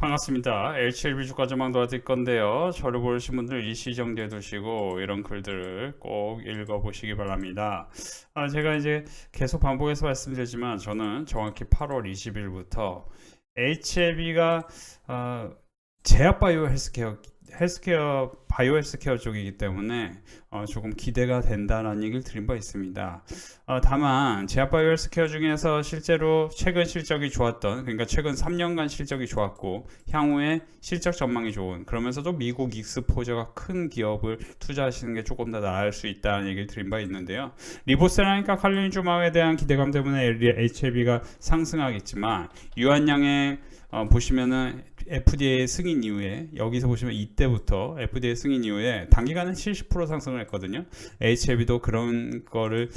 반갑습니다. HLB 주가 전망 도와드릴 건데요. 저를 보시는 분들 일시 정지해 두시고 이런 글들을 꼭 읽어보시기 바랍니다. 제가 이제 계속 반복해서 말씀드리지만 저는 정확히 8월 20일부터 HLB가 제약바이오 헬스케어 바이오 헬스케어 쪽이기 때문에 조금 기대가 된다는 얘기를 드린 바 있습니다. 다만 제약바이오 헬스케어 중에서 실제로 최근 실적이 좋았던, 그러니까 최근 3년간 실적이 좋았고 향후에 실적 전망이 좋은, 그러면서도 미국 익스포저가 큰 기업을 투자하시는 게 조금 더 나을 수 있다는 얘기를 드린 바 있는데요. 리보세라니까 칼리니주마에 대한 기대감 때문에 HLB가 상승하겠지만 유한양의 보시면은 FDA 승인 이후에, 여기서 보시면 이때부터 FDA 승인 이후에 단기간에 70% 상승을 했거든요. HLB도 그런 거를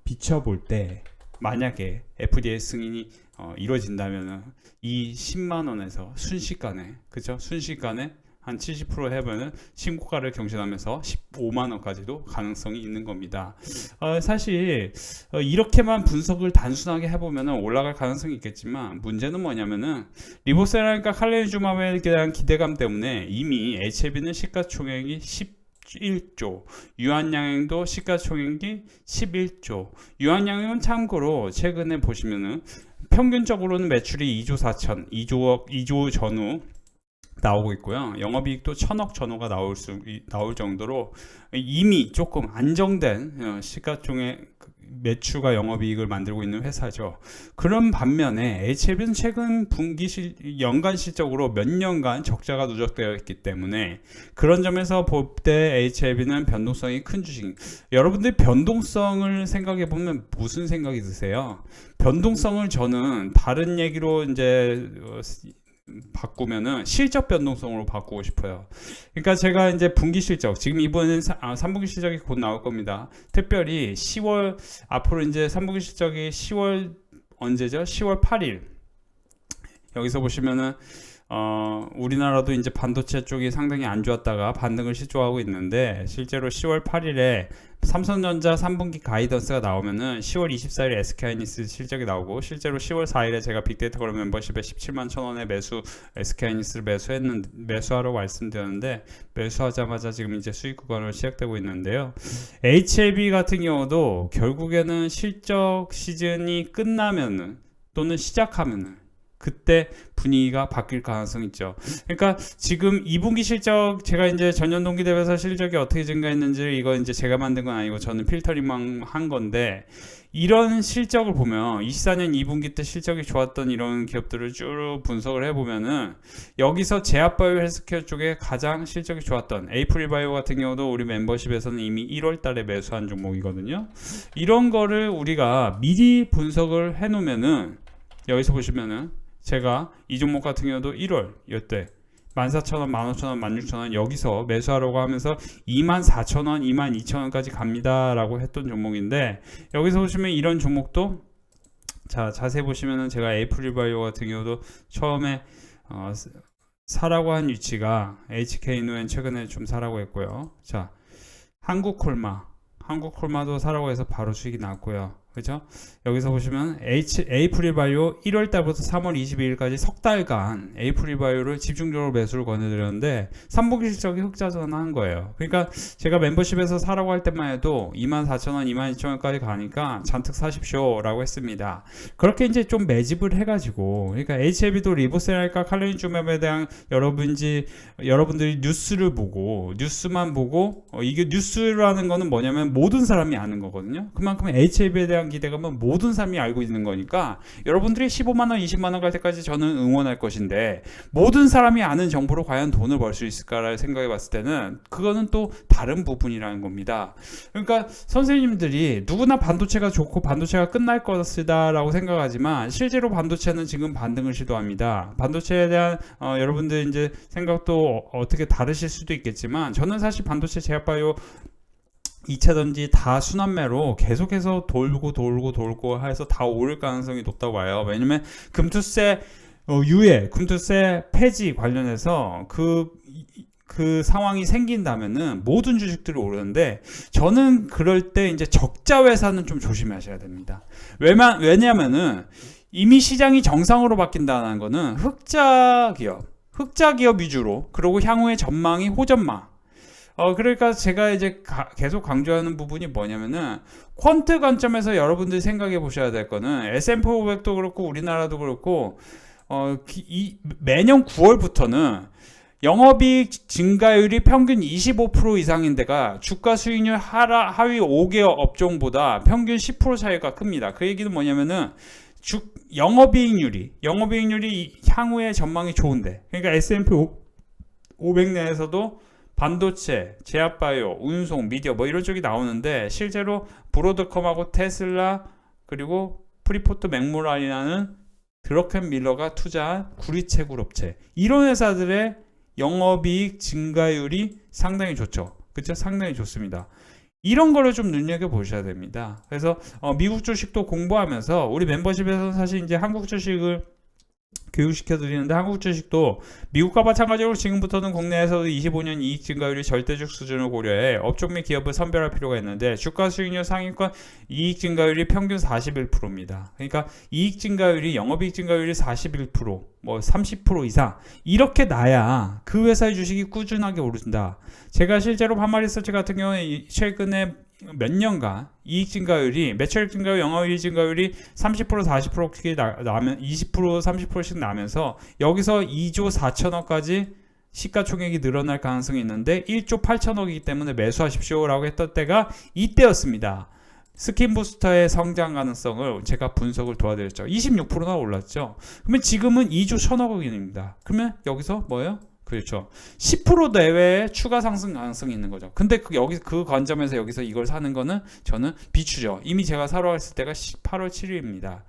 비춰볼 때 만약에 FDA 승인이 이루어진다면 이 10만 원에서 순식간에, 그죠? 순식간에 한 70% 해보면 신고가를 경신하면서 15만 원까지도 가능성이 있는 겁니다. 사실 이렇게만 분석을 단순하게 해보면 올라갈 가능성이 있겠지만 문제는 뭐냐면은 리보세라니까 칼리니주마에 대한 기대감 때문에 이미 HLB는 시가총액이 11조, 유한양행도 시가총액이 11조. 유한양행은 참고로 최근에 보시면은 평균적으로는 매출이 2조 4천, 2조 전후 나오고 있고요. 영업이익도 1000억 전후가 나올 정도로 이미 조금 안정된 시가총액 매출과 영업이익을 만들고 있는 회사죠. 그런 반면에 HLB는 최근 연간 실적으로 몇 년간 적자가 누적되어 있기 때문에 그런 점에서 볼 때 HLB는 변동성이 큰 주식. 여러분들 변동성을 생각해 보면 무슨 생각이 드세요? 변동성을 저는 다른 얘기로 이제 바꾸면은 실적 변동성으로 바꾸고 싶어요. 그러니까 제가 이제 분기 실적, 지금 이번엔 3분기 실적이 곧 나올 겁니다. 특별히 10월, 앞으로 이제 3분기 실적이 10월 언제죠? 10월 8일. 여기서 보시면은 우리나라도 이제 반도체 쪽이 상당히 안 좋았다가 반등을 시조하고 있는데, 실제로 10월 8일에 삼성전자 3분기 가이던스가 나오면은 10월 24일 SK하이닉스 실적이 나오고, 실제로 10월 4일에 제가 빅데이터 걸어 멤버십에 17만 1,000원에 SK하이닉스를 매수하라고 말씀드렸는데, 매수하자마자 지금 이제 수익 구간으로 시작되고 있는데요. HLB 같은 경우도 결국에는 실적 시즌이 끝나면은 또는 시작하면은 그때 분위기가 바뀔 가능성이 있죠. 그러니까 지금 2분기 실적, 제가 이제 전년 동기 대비해서 실적이 어떻게 증가했는지, 이거 이제 제가 만든 건 아니고 저는 필터링만 한 건데, 이런 실적을 보면 24년 2분기 때 실적이 좋았던 이런 기업들을 쭉 분석을 해보면은 여기서 제약바이오 헬스케어 쪽에 가장 실적이 좋았던 에이프릴바이오 같은 경우도 우리 멤버십에서는 이미 1월 달에 매수한 종목이거든요. 이런 거를 우리가 미리 분석을 해놓으면은, 여기서 보시면은 제가 이 종목 같은 경우도 1월 이때 14,000원, 15,000원, 16,000원 여기서 매수하려고 하면서 24,000원, 22,000원까지 갑니다라고 했던 종목인데, 여기서 보시면 이런 종목도, 자, 자세히 보시면은 제가 에이프릴바이오 같은 경우도 처음에 사라고 한 위치가 HK노엔 최근에 좀 사라고 했고요. 자, 한국콜마도 사라고 해서 바로 수익이 났고요. 그죠? 여기서 보시면 에이프릴바이오 1월달부터 3월 22일까지 석 달간 에이프릴바이오를 집중적으로 매수를 권해드렸는데 3분기 실적이 흑자전환한 거예요. 그러니까 제가 멤버십에서 사라고 할 때만 해도 24,000원, 22,000원까지 가니까 잔뜩 사십시오 라고 했습니다. 그렇게 이제 좀 매집을 해가지고, 그러니까 HLB도 리보세라니까 칼리니주맵에 대한 여러분들이 뉴스만 보고 이게 뉴스라는 거는 뭐냐면 모든 사람이 아는 거거든요. 그만큼 HLB에 대한 기대감은 모든 사람이 알고 있는 거니까 여러분들이 15만원 20만원 갈 때까지 저는 응원할 것인데, 모든 사람이 아는 정보로 과연 돈을 벌 수 있을까를 생각해 봤을 때는 그거는 또 다른 부분이라는 겁니다. 그러니까 선생님들이 누구나 반도체가 좋고 반도체가 끝날 것이다 라고 생각하지만, 실제로 반도체는 지금 반등을 시도합니다. 반도체에 대한 여러분들 이제 생각도 어떻게 다르실 수도 있겠지만, 저는 사실 반도체 제약바이오 2차전지 다 순환매로 계속해서 돌고 해서 다 오를 가능성이 높다고 봐요. 왜냐면 금투세 금투세 폐지 관련해서 그 상황이 생긴다면은 모든 주식들이 오르는데, 저는 그럴 때 이제 적자 회사는 좀 조심하셔야 됩니다. 왜냐면은 이미 시장이 정상으로 바뀐다는 거는 흑자 기업, 흑자 기업 위주로, 그리고 향후의 전망이 호전망. 그러니까 제가 이제 계속 강조하는 부분이 뭐냐면은 퀀트 관점에서 여러분들이 생각해 보셔야 될 거는 S&P 500도 그렇고 우리나라도 그렇고 매년 9월부터는 영업이익 증가율이 평균 25% 이상인 데가 주가 수익률 하위 5개 업종보다 평균 10% 차이가 큽니다. 그 얘기는 뭐냐면은 영업이익률이 향후의 전망이 좋은데, 그러니까 S&P 500 내에서도 반도체, 제약바이오, 운송, 미디어 뭐 이런 쪽이 나오는데, 실제로 브로드컴하고 테슬라 그리고 프리포트 맥모란이라는 드러켄 밀러가 투자한 구리채굴 업체, 이런 회사들의 영업이익 증가율이 상당히 좋죠. 그쵸? 상당히 좋습니다. 이런 거를 좀 눈여겨보셔야 됩니다. 그래서 미국 주식도 공부하면서 우리 멤버십에서는 사실 이제 한국 주식을 교육시켜 드리는데, 한국 주식도 미국과 마찬가지로 지금부터는 국내에서도 25년 이익 증가율이 절대적 수준을 고려해 업종 및 기업을 선별할 필요가 있는데, 주가 수익률 상위권 이익 증가율이 평균 41%입니다. 그러니까 이익 증가율이, 영업이익 증가율이 41%, 뭐 30% 이상 이렇게 나야 그 회사의 주식이 꾸준하게 오른다. 제가 실제로 파마리서치 같은 경우에 최근에 몇 년간 이익 증가율이, 매출액 증가율, 영업이익 증가율이 30% 40%씩 나면 20% 30%씩 나면서 여기서 2조 4천억까지 시가총액이 늘어날 가능성이 있는데 1조 8천억이기 때문에 매수하십시오라고 했던 때가 이때였습니다. 스킨부스터의 성장 가능성을 제가 분석을 도와드렸죠. 26%나 올랐죠. 그러면 지금은 2조 1천억 원입니다. 그러면 여기서 뭐예요? 그렇죠. 10% 내외의 추가 상승 가능성이 있는 거죠. 근데 그 관점에서 여기서 이걸 사는 거는 저는 비추죠. 이미 제가 사러 갔을 때가 8월 7일입니다.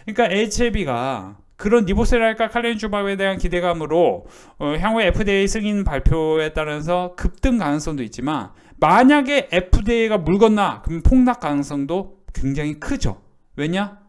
그러니까 HLB가 그런 니보셀랄까 칼렌 주밥에 대한 기대감으로 향후 FDA 승인 발표에 따라서 급등 가능성도 있지만, 만약에 FDA가 물 건나 그러면 폭락 가능성도 굉장히 크죠. 왜냐?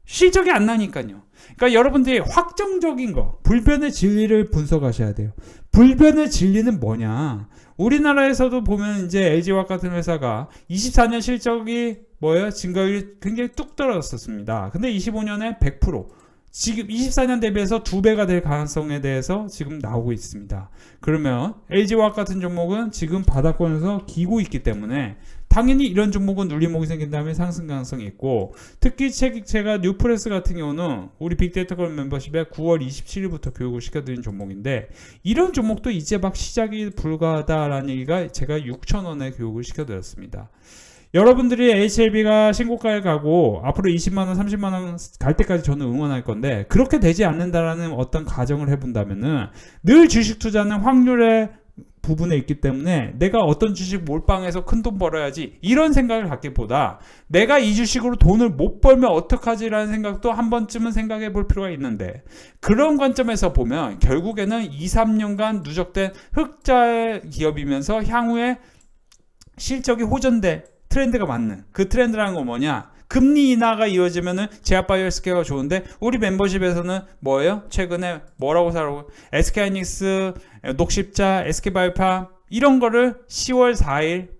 실적이 안 나니까요. 그러니까 여러분들이 확정적인 거, 불변의 진리를 분석하셔야 돼요. 불변의 진리는 뭐냐? 우리나라에서도 보면 이제 LG화학 같은 회사가 24년 실적이 뭐예요? 증가율이 굉장히 뚝 떨어졌었습니다. 근데 25년에 100%, 지금 24년 대비해서 2배가 될 가능성에 대해서 지금 나오고 있습니다. 그러면 LG화학 같은 종목은 지금 바닥권에서 기고 있기 때문에 당연히 이런 종목은 눌림목이 생긴 다음에 상승 가능성이 있고, 특히 제가 뉴프레스 같은 경우는 우리 빅데이터 클럽 멤버십에 9월 27일부터 교육을 시켜드린 종목인데, 이런 종목도 이제 막 시작이 불가하다라는 얘기가 제가 6,000원에 교육을 시켜드렸습니다. 여러분들이 HLB가 신고가에 가고 앞으로 20만원 30만원 갈 때까지 저는 응원할 건데, 그렇게 되지 않는다라는 어떤 가정을 해본다면은 늘 주식 투자는 확률의 부분에 있기 때문에 내가 어떤 주식 몰빵해서 큰 돈 벌어야지 이런 생각을 갖기보다, 내가 이 주식으로 돈을 못 벌면 어떡하지라는 생각도 한 번쯤은 생각해 볼 필요가 있는데, 그런 관점에서 보면 결국에는 2, 3년간 누적된 흑자 기업이면서 향후에 실적이 호전돼 트렌드가 맞는, 그 트렌드라는 건 뭐냐? 금리 인하가 이어지면은 제약바이오 헬스케어가 좋은데, 우리 멤버십에서는 뭐예요? 최근에 뭐라고 사라고? SK하이닉스, 녹십자, SK바이오팜 이런 거를 10월 4일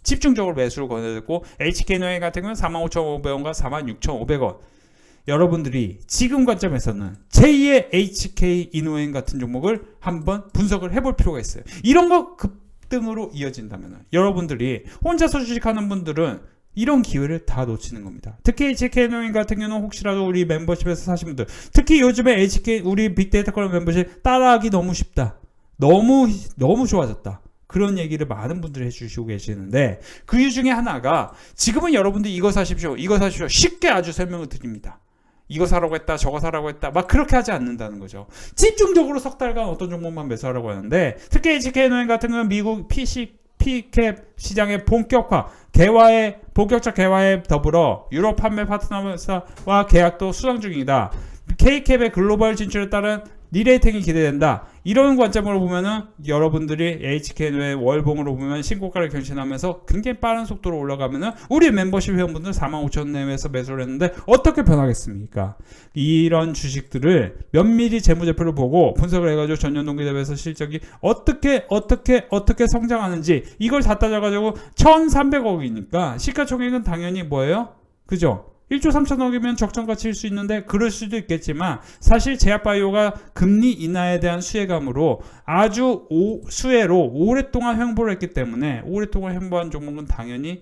집중적으로 매수를 권해드렸고, HK노행 같은 경우는 45,500원과 46,500원. 여러분들이 지금 관점에서는 제2의 HK이노행 같은 종목을 한번 분석을 해볼 필요가 있어요. 이런 거 급등으로 이어진다면 여러분들이 혼자서 주식하는 분들은 이런 기회를 다 놓치는 겁니다. 특히 HK노인 같은 경우는 혹시라도 우리 멤버십에서 사신 분들, 특히 요즘에 HK 우리 빅데이터 클럽 멤버십 따라하기 너무 쉽다, 너무 좋아졌다, 그런 얘기를 많은 분들이 해주시고 계시는데, 그 이유 중에 하나가 지금은 여러분들이 이거 사십시오 쉽게 아주 설명을 드립니다. 이거 사라고 했다, 저거 사라고 했다, 막 그렇게 하지 않는다는 거죠. 집중적으로 석 달간 어떤 종목만 매수하라고 하는데, 특히 HK노인 같은 경우는 미국 P캡 시장의 본격적 개화에 더불어 유럽 판매 파트너사와 계약도 수상 중이다. K캡의 글로벌 진출에 따른 리레이팅이 기대된다. 이런 관점으로 보면은 여러분들이 HK의 월봉으로 보면 신고가를 경신하면서 굉장히 빠른 속도로 올라가면은 우리 멤버십 회원분들 45,000원 내외에서 매수를 했는데 어떻게 변하겠습니까? 이런 주식들을 면밀히 재무제표를 보고 분석을 해가지고 전년 동기 대비해서 실적이 어떻게 성장하는지 이걸 다 따져가지고 1,300억이니까 시가총액은 당연히 뭐예요? 그죠? 1조 3천억이면 적정가치일 수 있는데 그럴 수도 있겠지만 사실 제약바이오가 금리 인하에 대한 수혜감으로 아주 수혜로 오랫동안 횡보를 했기 때문에 오랫동안 횡보한 종목은 당연히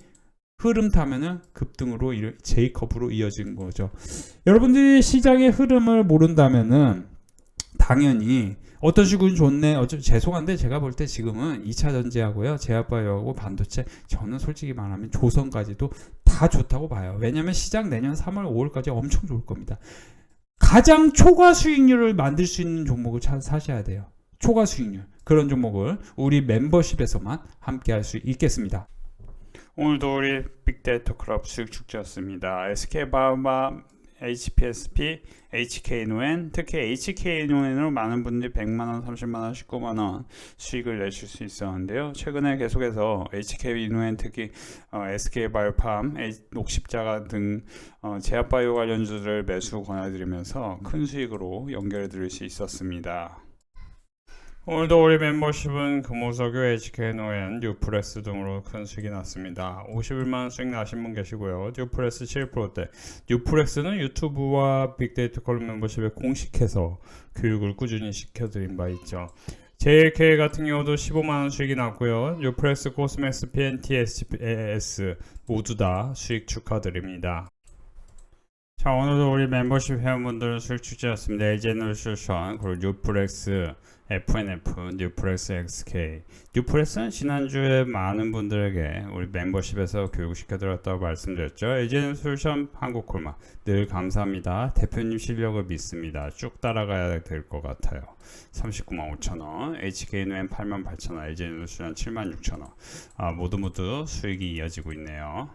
흐름 타면은 급등으로 J컵으로 이어진 거죠. 여러분들이 시장의 흐름을 모른다면은 당연히 어떤 식으로 좋네. 죄송한데 제가 볼 때 지금은 2차 전지하고요, 제약바이오하고 반도체, 저는 솔직히 말하면 조선까지도 다 좋다고 봐요. 왜냐면 시장 내년 3월, 5월까지 엄청 좋을 겁니다. 가장 초과 수익률을 만들 수 있는 종목을 사셔야 돼요. 초과 수익률. 그런 종목을 우리 멤버십에서만 함께 할 수 있겠습니다. 오늘도 우리 빅데이터 클럽 수익 축제였습니다. SK바이오마, HPSP, HK노엔, 특히 HK노엔으로 많은 분들이 100만원, 30만원, 19만원 수익을 내실 수 있었는데요. 최근에 계속해서 HK노엔, 특히 SK바이오팜, 녹십자가 등 제약바이오 관련주를 매수 권해드리면서 큰 수익으로 연결해 드릴 수 있었습니다. 오늘도 우리 멤버십은 금호석유, HK노엔, 뉴프레스 등으로 큰 수익이 났습니다. 51만원 수익 나신 분 계시고요. 뉴프레스 7%대. 뉴프레스는 유튜브와 빅데이터 클럽 멤버십에 공식해서 교육을 꾸준히 시켜드린 바 있죠. JLK 같은 경우도 15만원 수익이 났고요. 뉴프레스, 코스맥스, PNT, SGS 모두 다 수익 축하드립니다. 자, 오늘도 우리 멤버십 회원분들 수익 축제였습니다. 에이제너레이션, 그리고 뉴프렉스, FNF, 뉴프렉스 XK. 뉴프렉스는 지난주에 많은 분들에게 우리 멤버십에서 교육시켜드렸다고 말씀드렸죠. 에이제너레이션 한국콜마 늘 감사합니다. 대표님 실력을 믿습니다. 쭉 따라가야 될 것 같아요. 39만 5천원, HK는 8만 8천원, 에이제너레이션 7만 6천원. 모두 수익이 이어지고 있네요.